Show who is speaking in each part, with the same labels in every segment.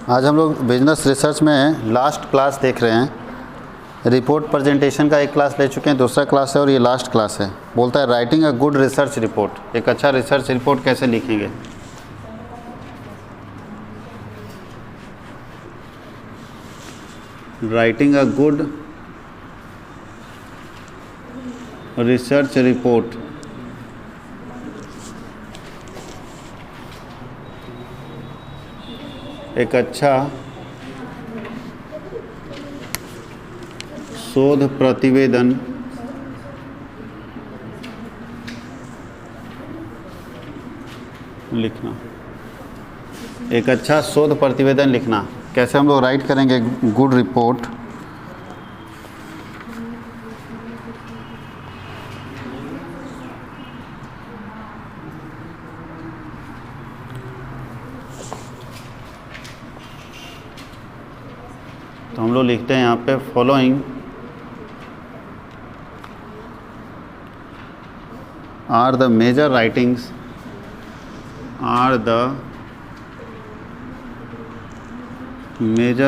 Speaker 1: आज हम लोग बिजनेस रिसर्च में लास्ट क्लास देख रहे हैं। रिपोर्ट प्रेजेंटेशन का एक क्लास ले चुके हैं, दूसरा क्लास है और ये लास्ट क्लास है। बोलता है writing a good research report, एक अच्छा रिसर्च रिपोर्ट कैसे लिखेंगे। Writing a good research report. एक अच्छा शोध प्रतिवेदन लिखना। एक अच्छा शोध प्रतिवेदन लिखना। कैसे हम लोग राइट करेंगे गुड रिपोर्ट। तो हम लोग लिखते हैं यहाँ पे following are the major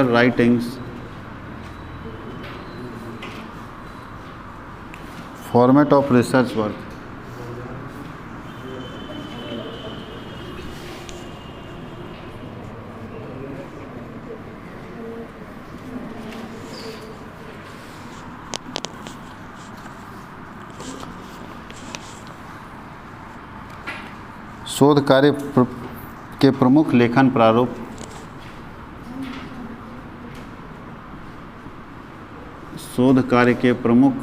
Speaker 1: writings format of research work. शोध कार्य के प्रमुख लेखन प्रारूप। शोध कार्य के प्रमुख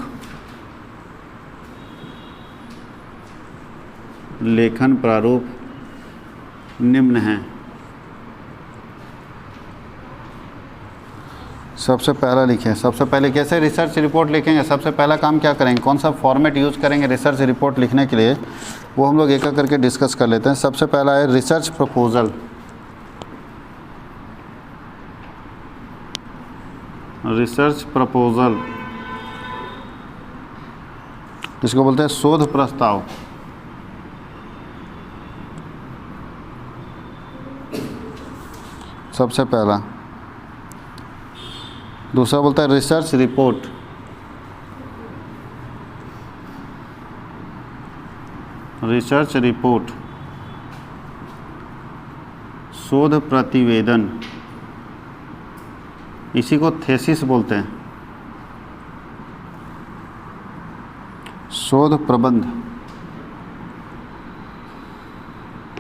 Speaker 1: लेखन प्रारूप निम्न हैं। सबसे पहला लिखें। सबसे पहले कैसे रिसर्च रिपोर्ट लिखेंगे, सबसे पहला काम क्या करेंगे, कौन सा फॉर्मेट यूज़ करेंगे रिसर्च रिपोर्ट लिखने के लिए, वो हम लोग एक एक करके डिस्कस कर लेते हैं। सबसे पहला है रिसर्च प्रपोजल। रिसर्च प्रपोजल इसको बोलते हैं शोध प्रस्ताव। सबसे पहला। दूसरा बोलता है रिसर्च रिपोर्ट। रिसर्च रिपोर्ट शोध प्रतिवेदन, इसी को थेसिस बोलते हैं। शोध प्रबंध।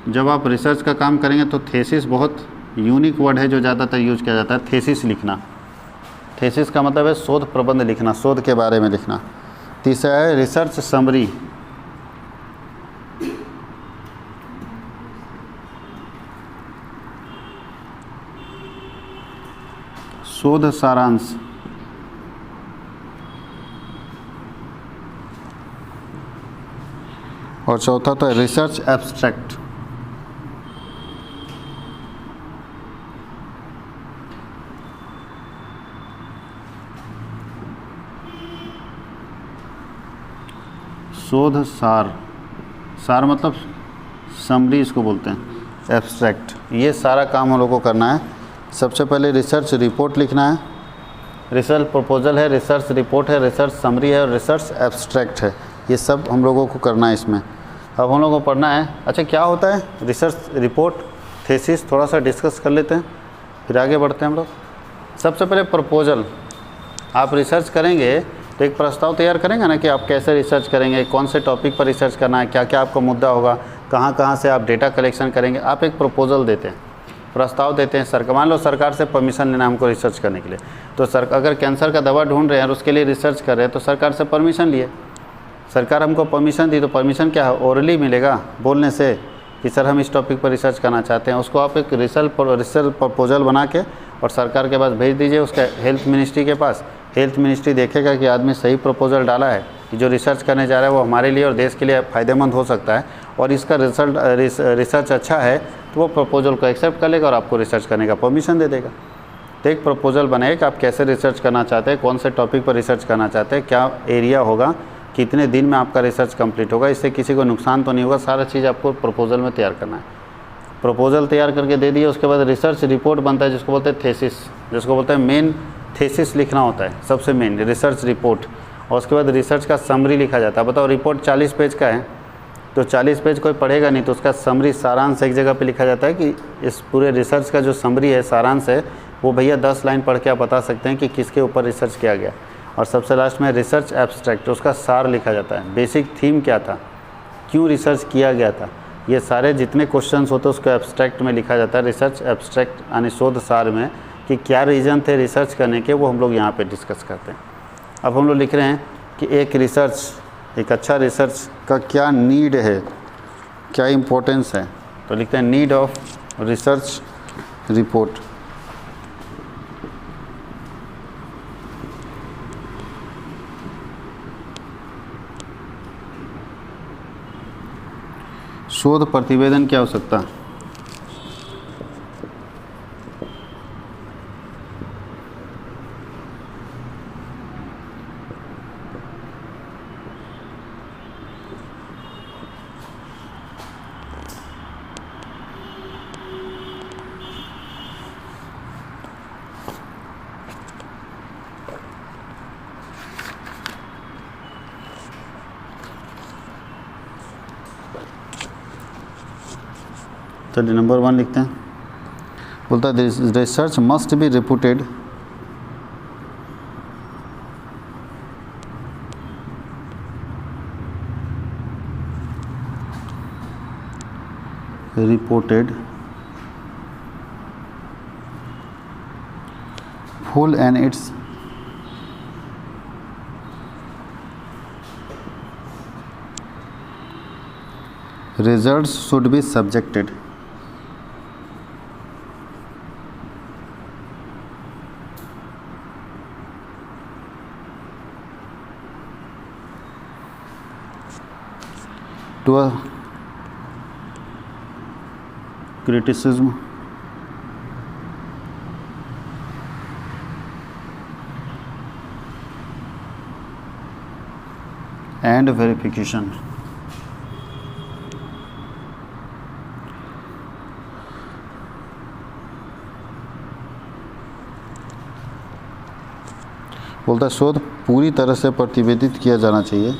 Speaker 1: जब आप रिसर्च का काम करेंगे तो थेसिस बहुत यूनिक वर्ड है जो ज़्यादातर यूज किया जाता है। थेसिस लिखना, थेसिस का मतलब है शोध प्रबंध लिखना, शोध के बारे में लिखना। तीसरा है रिसर्च समरी। शोध सारांश। और चौथा तो है रिसर्च एब्स्ट्रैक्ट। शोध सार। सार मतलब समरी इसको बोलते हैं, एब्स्ट्रैक्ट। ये सारा काम हम लोग को करना है। सबसे पहले रिसर्च रिपोर्ट लिखना है, रिसर्च प्रपोजल है, रिसर्च रिपोर्ट है, रिसर्च समरी है और रिसर्च एब्स्ट्रैक्ट है। ये सब हम लोगों को करना है इसमें। अब हम लोगों को पढ़ना है अच्छा क्या होता है रिसर्च रिपोर्ट, थेसिस, थोड़ा सा डिस्कस कर लेते हैं फिर आगे बढ़ते हैं हम लोग। सबसे पहले प्रपोजल। आप रिसर्च करेंगे तो एक प्रस्ताव तैयार करेंगे ना कि आप कैसे रिसर्च करेंगे, कौन से टॉपिक पर रिसर्च करना है, क्या क्या आपका मुद्दा होगा, कहाँ कहाँ से आप डेटा कलेक्शन करेंगे। आप एक प्रपोजल देते हैं, प्रस्ताव देते हैं सरकार। मान लो सरकार से परमिशन लेना हमको रिसर्च करने के लिए, तो अगर कैंसर का दवा ढूंढ रहे हैं और उसके लिए रिसर्च कर रहे हैं तो सरकार से परमिशन लिए, सरकार हमको परमिशन दी, तो परमिशन क्या है, ओरली मिलेगा, बोलने से कि सर हम इस टॉपिक पर रिसर्च करना चाहते हैं। उसको आप एक रिसर्च प्रपोजल बना के और सरकार के पास भेज दीजिए, उसका हेल्थ मिनिस्ट्री के पास। हेल्थ मिनिस्ट्री देखेगा कि आदमी सही प्रपोजल डाला है, कि जो रिसर्च करने जा रहा है वो हमारे लिए और देश के लिए फ़ायदेमंद हो सकता है और इसका रिसर्च अच्छा है, तो वो प्रपोजल को एक्सेप्ट कर लेगा और आपको रिसर्च करने का परमिशन दे देगा। तो एक प्रपोजल बनाए कि आप कैसे रिसर्च करना चाहते हैं, कौन से टॉपिक पर रिसर्च करना चाहते हैं, क्या एरिया होगा, कितने दिन में आपका रिसर्च कंप्लीट होगा, इससे किसी को नुकसान तो नहीं होगा, सारा चीज़ आपको प्रपोजल में तैयार करना है। प्रपोजल तैयार करके दे दिया, उसके बाद रिसर्च रिपोर्ट बनता है जिसको बोलते हैं थेसिस, जिसको बोलते हैं मेन थेसिस लिखना होता है सबसे मेन रिसर्च रिपोर्ट, और उसके बाद रिसर्च का समरी लिखा जाता है। बताओ रिपोर्ट 40 पेज का है तो 40 पेज कोई पढ़ेगा नहीं, तो उसका समरी सारांश एक जगह पे लिखा जाता है कि इस पूरे रिसर्च का जो समरी है, सारांश है, वो भैया 10 लाइन पढ़ के आप बता सकते हैं कि किसके ऊपर रिसर्च किया गया। और सबसे लास्ट में रिसर्च एब्स्ट्रैक्ट, उसका सार लिखा जाता है, बेसिक थीम क्या था, क्यों रिसर्च किया गया था, ये सारे जितने क्वेश्चंस होते हैं उसको एब्स्ट्रैक्ट में लिखा जाता है, रिसर्च एब्स्ट्रैक्ट यानी शोध सार में, कि क्या रीज़न थे रिसर्च करने के, वो हम लोग यहाँ पे डिस्कस करते हैं। अब हम लोग लिख रहे हैं कि एक अच्छा रिसर्च का क्या नीड है, क्या इम्पोर्टेंस है, तो लिखते हैं नीड ऑफ रिसर्च रिपोर्ट। शोध प्रतिवेदन की आवश्यकता। चलिए नंबर 1 लिखते हैं। बोलता है research must be reported full and its results should be subjected to a criticism and verification। बोलता है शोध पूरी तरह से प्रतिवेदित किया जाना चाहिए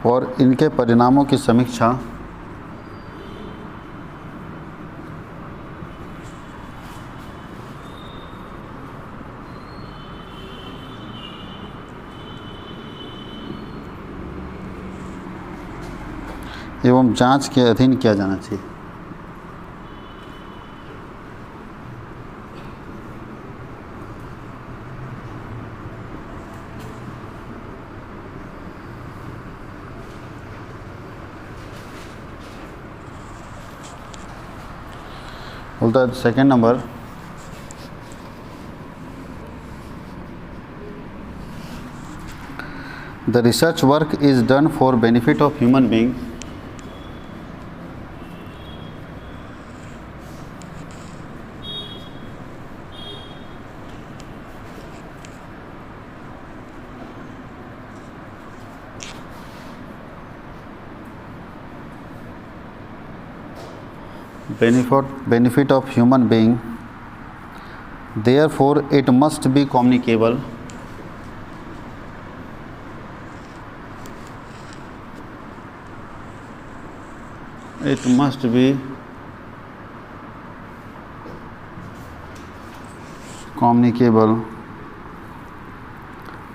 Speaker 1: और इनके परिणामों की समीक्षा एवं जांच के अधीन किया जाना चाहिए। बोलता है second number the research work is done for benefit of human being benefit of human being, therefore it must be communicable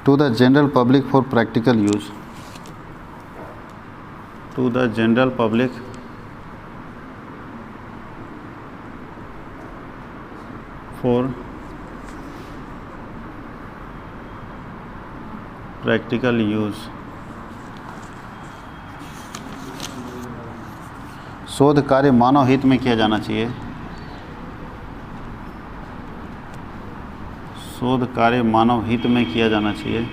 Speaker 1: to the general public for practical use, to the general public for practical use। शोध कार्य मानव हित में किया जाना चाहिए, शोध कार्य मानव हित में किया जाना चाहिए।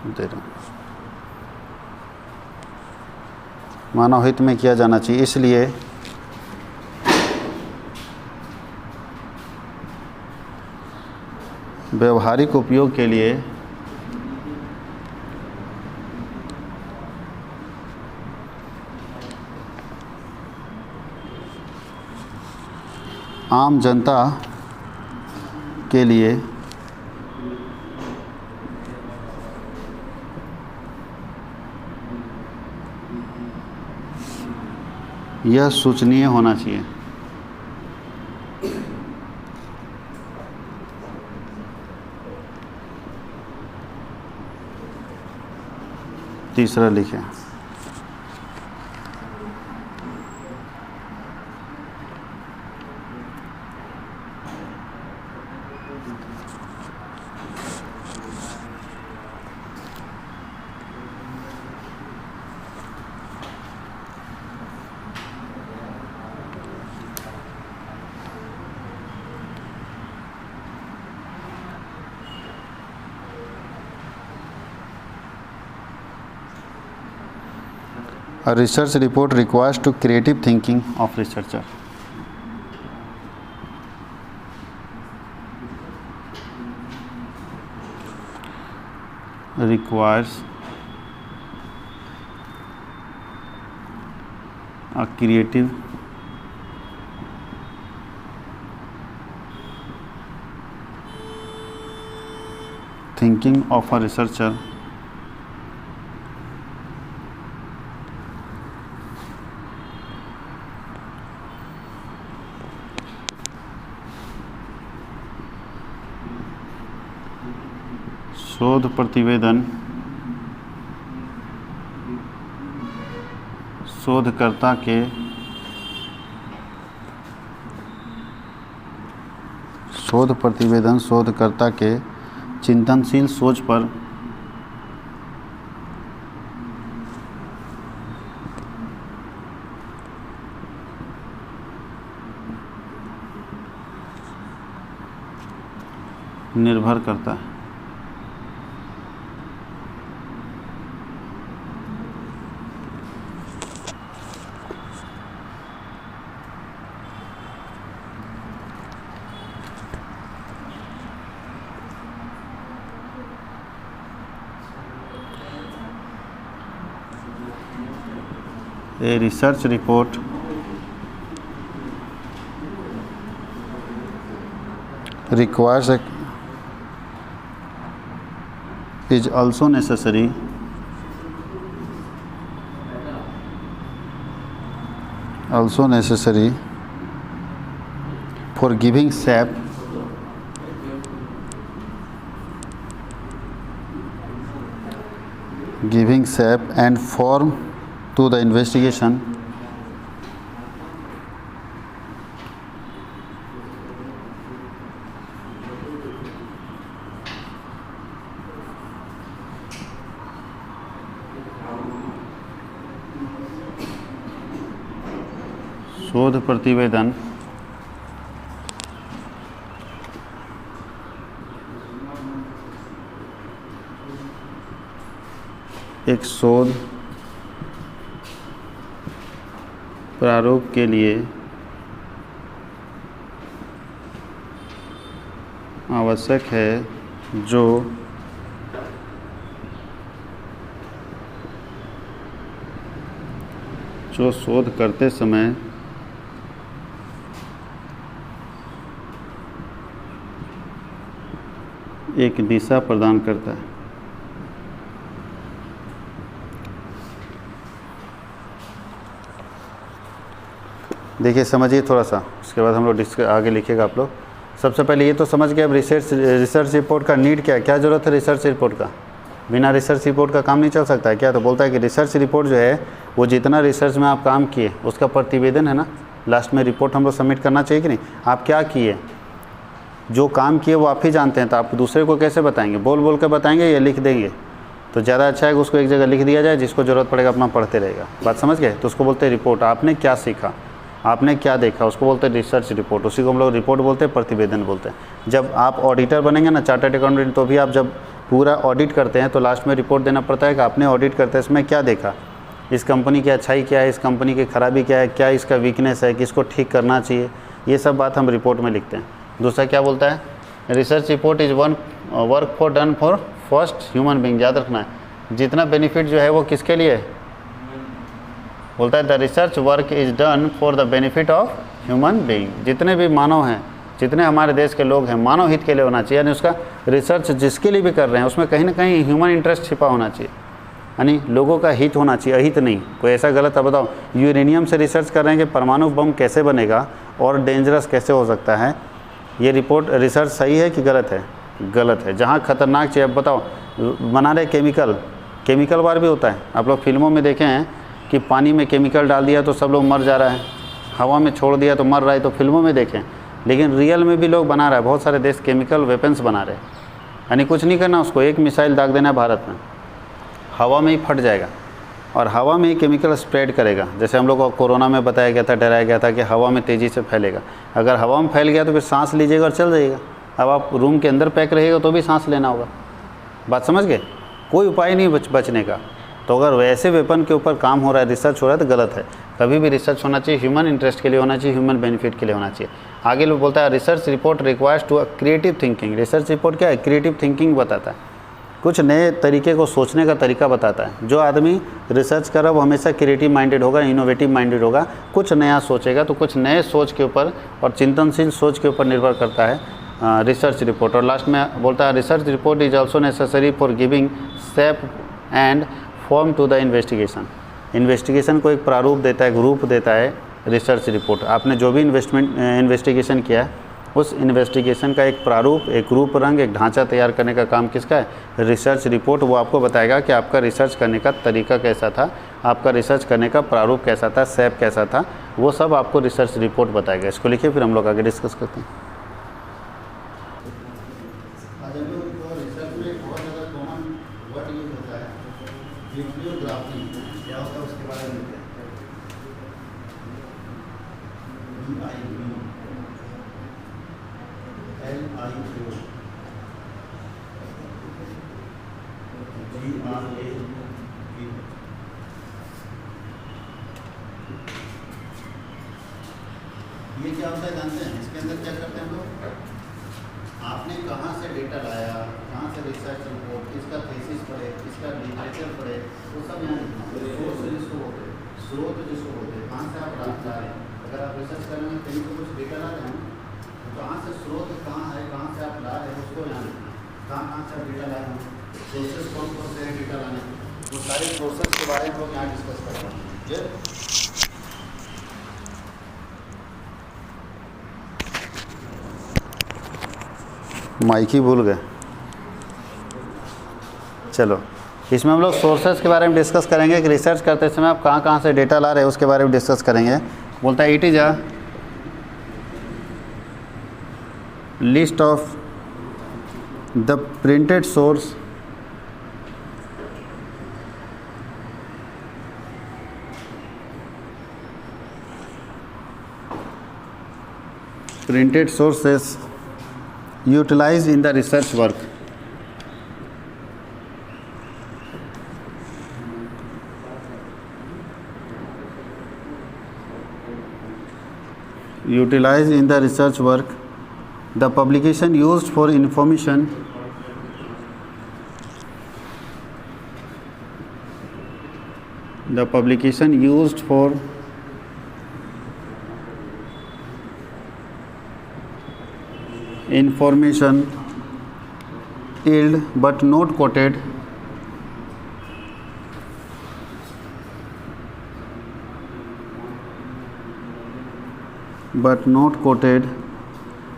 Speaker 1: दे रहे हैं। मानव हित में किया जाना चाहिए, इसलिए व्यवहारिक उपयोग के लिए आम जनता के लिए यह सूचनीय होना चाहिए। तीसरा लिखें, A research report requires to creative thinking of researcher. Requires a creative thinking of a researcher शोध प्रतिवेदन शोधकर्ता के चिंतनशील सोच पर निर्भर करता है। A research report requires is also necessary for giving shape and form to the investigation शोध प्रतिवेदन एक शोध प्रारूप के लिए आवश्यक है जो शोध करते समय एक दिशा प्रदान करता है। देखिए समझिए थोड़ा सा, उसके बाद हम लोग आगे लिखिएगा आप लोग। सबसे पहले ये तो समझ गए अब रिसर्च रिपोर्ट का नीड क्या है, क्या ज़रूरत है रिसर्च रिपोर्ट का। बिना रिसर्च रिपोर्ट का काम नहीं चल सकता है क्या। तो बोलता है कि रिसर्च रिपोर्ट जो है वो जितना रिसर्च में आप काम किए उसका प्रतिवेदन है ना, लास्ट में रिपोर्ट हम लोग सबमिट करना चाहिए कि नहीं। आप क्या किए, जो काम किए वो आप ही जानते हैं, तो आप दूसरे को कैसे बताएंगे, बोल बोल कर बताएंगे या लिख देंगे। तो ज़्यादा अच्छा है कि उसको एक जगह लिख दिया जाए, जिसको ज़रूरत पड़ेगा अपना पढ़ते रहेगा। बात समझ गए। तो उसको बोलते हैं रिपोर्ट। आपने क्या सीखा, आपने क्या देखा, उसको बोलते हैं रिसर्च रिपोर्ट। उसी को हम लोग रिपोर्ट बोलते हैं, प्रतिवेदन बोलते हैं। जब आप ऑडिटर बनेंगे ना, चार्टर्ड अकाउंटेंट, तो भी आप जब पूरा ऑडिट करते हैं तो लास्ट में रिपोर्ट देना पड़ता है कि आपने ऑडिट करते इसमें क्या देखा, इस कंपनी की अच्छाई क्या है, इस कंपनी की खराबी क्या है, क्या इसका वीकनेस है, किसको ठीक करना चाहिए, ये सब बात हम रिपोर्ट में लिखते हैं। दूसरा क्या बोलता है, research report is one work for done for first human being. याद रखना है जितना बेनिफिट जो है वो किसके लिए बोलता है, the research work is done for the benefit of human being. जितने भी मानव हैं, जितने हमारे देश के लोग हैं, मानव हित के लिए होना चाहिए। यानी उसका रिसर्च जिसके लिए भी कर रहे हैं उसमें कहीं ना कहीं ह्यूमन इंटरेस्ट छिपा होना चाहिए, यानी लोगों का हित होना चाहिए, अहित नहीं। कोई ऐसा गलत, अब बताओ यूरेनियम से रिसर्च कर रहे हैं कि परमाणु बम कैसे बनेगा और डेंजरस कैसे हो सकता है, ये रिपोर्ट रिसर्च सही है कि गलत है? गलत है। जहाँ खतरनाक चीज़, अब बताओ बना रहे केमिकल वार भी होता है। आप लोग फिल्मों में देखे हैं कि पानी में केमिकल डाल दिया तो सब लोग मर जा रहा है, हवा में छोड़ दिया तो मर रहा है, तो फिल्मों में देखें। लेकिन रियल में भी लोग बना रहा है, बहुत सारे देश केमिकल वेपन्स बना रहे हैं। यानी कुछ नहीं करना, उसको एक मिसाइल दाग देना है भारत में, हवा में ही फट जाएगा और हवा में ही केमिकल स्प्रेड करेगा। जैसे हम लोग को कोरोना में बताया गया था, डराया गया था कि हवा में तेज़ी से फैलेगा। अगर हवा में फैल गया तो फिर सांस लीजिएगा और चल जाइएगा। अब आप रूम के अंदर पैक रहिएगा तो भी सांस लेना होगा। बात समझ गए? कोई उपाय नहीं बचने का। तो अगर वैसे वेपन के ऊपर काम हो रहा है, रिसर्च हो रहा है, तो गलत है। कभी भी रिसर्च होना चाहिए ह्यूमन इंटरेस्ट के लिए होना चाहिए, ह्यूमन बेनिफिट के लिए होना चाहिए। आगे लोग बोलता है research report requires to a creative thinking. Research report क्या है? क्रिएटिव थिंकिंग बताता है, कुछ नए तरीके को सोचने का तरीका बताता है। जो आदमी रिसर्च कर रहा है वो हमेशा क्रिएटिव माइंडेड होगा, इनोवेटिव माइंडेड होगा, कुछ नया सोचेगा। तो कुछ नए सोच के ऊपर और चिंतनशील सोच के ऊपर निर्भर करता है रिसर्च रिपोर्ट। और लास्ट में बोलता है research report is also necessary for giving shape and form to the investigation. Investigation को एक प्रारूप देता है, एक रूप देता है रिसर्च रिपोर्ट। आपने जो भी इन्वेस्टिगेशन किया है उस इन्वेस्टिगेशन का एक प्रारूप, एक रूप रंग, एक ढांचा तैयार करने का काम किसका है? Research report. वो आपको बताएगा कि आपका रिसर्च करने का तरीका कैसा था, आपका रिसर्च करने का प्रारूप कैसा था, शेप कैसा था, वो सब आपको रिसर्च रिपोर्ट बताएगा। इसको लिखिए, फिर हम लोग आगे डिस्कस करते हैं।
Speaker 2: ये क्या होता है जानते हैं? इसके अंदर क्या करते हैं हम लोग, आपने कहाँ से डेटा लाया, कहाँ से रिसर्च रिपोर्ट, किसका थीसिस पढ़े, किसका लिटरेचर पढ़े, वो सब यहाँ सोर्स जिसको बोलते हैं, स्रोत जिसको बोलते हैं, कहाँ से आप ला रहे हैं। अगर आप रिसर्च करेंगे कहीं तो कुछ डेटा ला रहे हैं तो कहाँ से स्रोत कहाँ है, कहाँ से आप ला रहे हैं उसको यहाँ लिखना। कहाँ से आप डेटा लाए हैं, प्रोसेस कौन कौन से हैं डेटा लाने, वो सारे प्रोसेस के बारे में हम लोग यहाँ डिस्कस कर रहे हैं।
Speaker 1: माइक ही भूल गए। चलो, इसमें हम लोग सोर्सेस के बारे में डिस्कस करेंगे कि रिसर्च करते समय आप कहाँ कहाँ से डेटा ला रहे हैं उसके बारे में डिस्कस करेंगे। बोलता है it is a list of the printed source utilized in the research work. Utilized in the research work. The publication used for information. The publication used for information yield but not quoted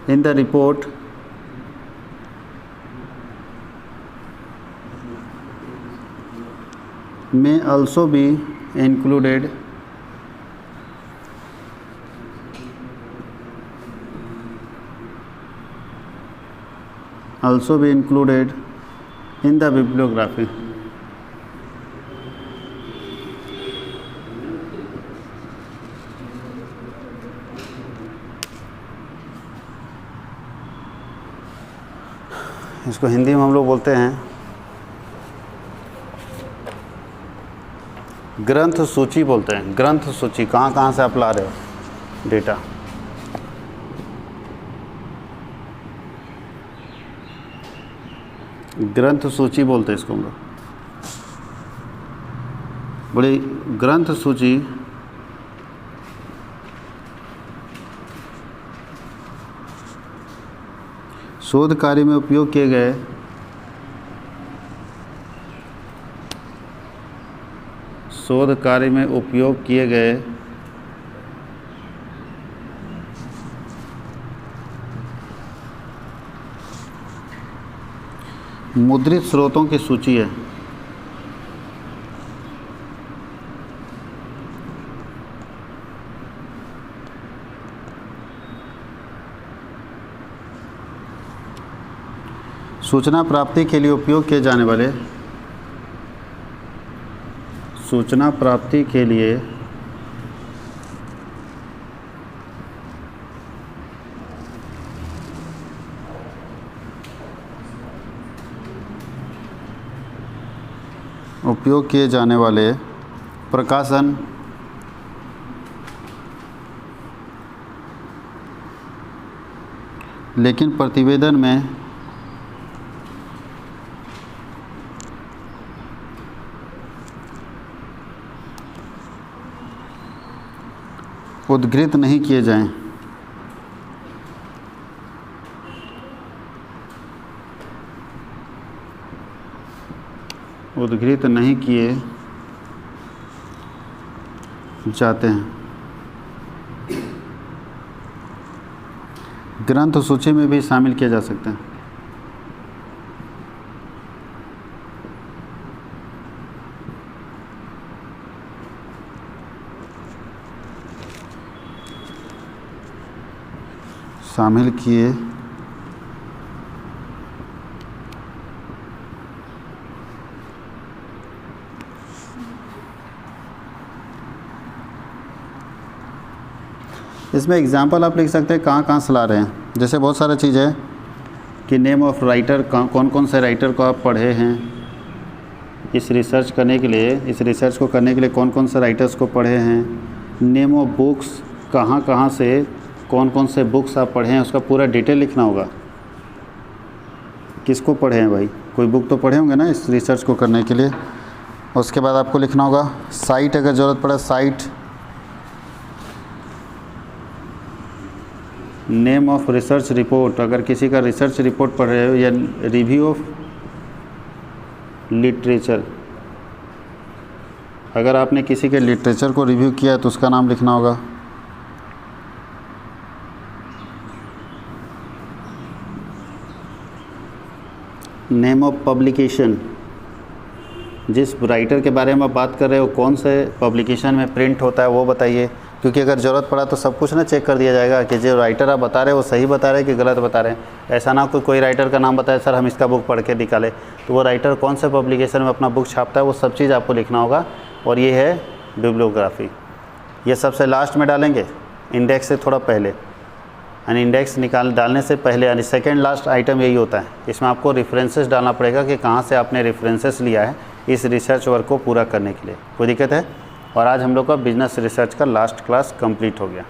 Speaker 1: in the report may also be included in the bibliography. इसको हिंदी में हम लोग बोलते हैं ग्रंथ सूची बोलते हैं। ग्रंथ सूची कहाँ कहाँ से आप ला रहे हो डेटा। ग्रंथ सूची बोलते हैं इसको हम लोग। बड़ी ग्रंथ सूची शोध कार्य में उपयोग किए गए मुद्रित स्रोतों की सूची है। सूचना प्राप्ति के लिए उपयोग किए जाने वाले प्रकाशन लेकिन प्रतिवेदन में उद्धृत नहीं किए जाएं। उद्धृत नहीं किए जाते हैं। ग्रंथ सूची में भी शामिल किए जा सकते हैं। शामिल किए इसमें एग्जाम्पल आप लिख सकते हैं कहाँ कहाँ से ला रहे हैं। जैसे बहुत सारा चीज़ है कि नेम ऑफ राइटर, कौन कौन से राइटर को आप पढ़े हैं इस रिसर्च करने के लिए, इस रिसर्च को करने के लिए कौन कौन से राइटर्स को पढ़े हैं। नेम ऑफ बुक्स, कहाँ कहाँ से कौन कौन से बुक्स आप पढ़े हैं उसका पूरा डिटेल लिखना होगा। किसको पढ़े हैं भाई, कोई बुक तो पढ़े होंगे ना इस रिसर्च को करने के लिए। उसके बाद आपको लिखना होगा साइट, अगर ज़रूरत पड़े site, name of research report, अगर किसी का रिसर्च रिपोर्ट पढ़ रहे हो, या रिव्यू ऑफ लिटरेचर, अगर आपने किसी के लिटरेचर को रिव्यू किया है तो उसका नाम लिखना होगा। नेम ऑफ पब्लिकेशन, जिस राइटर के बारे में आप बात कर रहे हो कौन से पब्लिकेशन में प्रिंट होता है वो बताइए, क्योंकि अगर ज़रूरत पड़ा तो सब कुछ ना चेक कर दिया जाएगा कि जो राइटर आप बता रहे हैं वो सही बता रहे हैं कि गलत बता रहे हैं। ऐसा ना कोई राइटर का नाम बताए सर हम इसका बुक पढ़ के निकाले, तो वो राइटर कौन से पब्लिकेशन में अपना बुक छापता है वो सब चीज़ आपको लिखना होगा। और ये है बिब्लियोग्राफी। ये सबसे लास्ट में डालेंगे, इंडेक्स से थोड़ा पहले, यानी इंडेक्स डालने से पहले, यानी सेकेंड लास्ट आइटम यही होता है। इसमें आपको रेफरेंसेस डालना पड़ेगा कि कहाँ से आपने रेफरेंसेस लिया है इस रिसर्च वर्क को पूरा करने के लिए। कोई दिक्कत है? और आज हम लोग का बिजनेस रिसर्च का लास्ट क्लास कंप्लीट हो गया।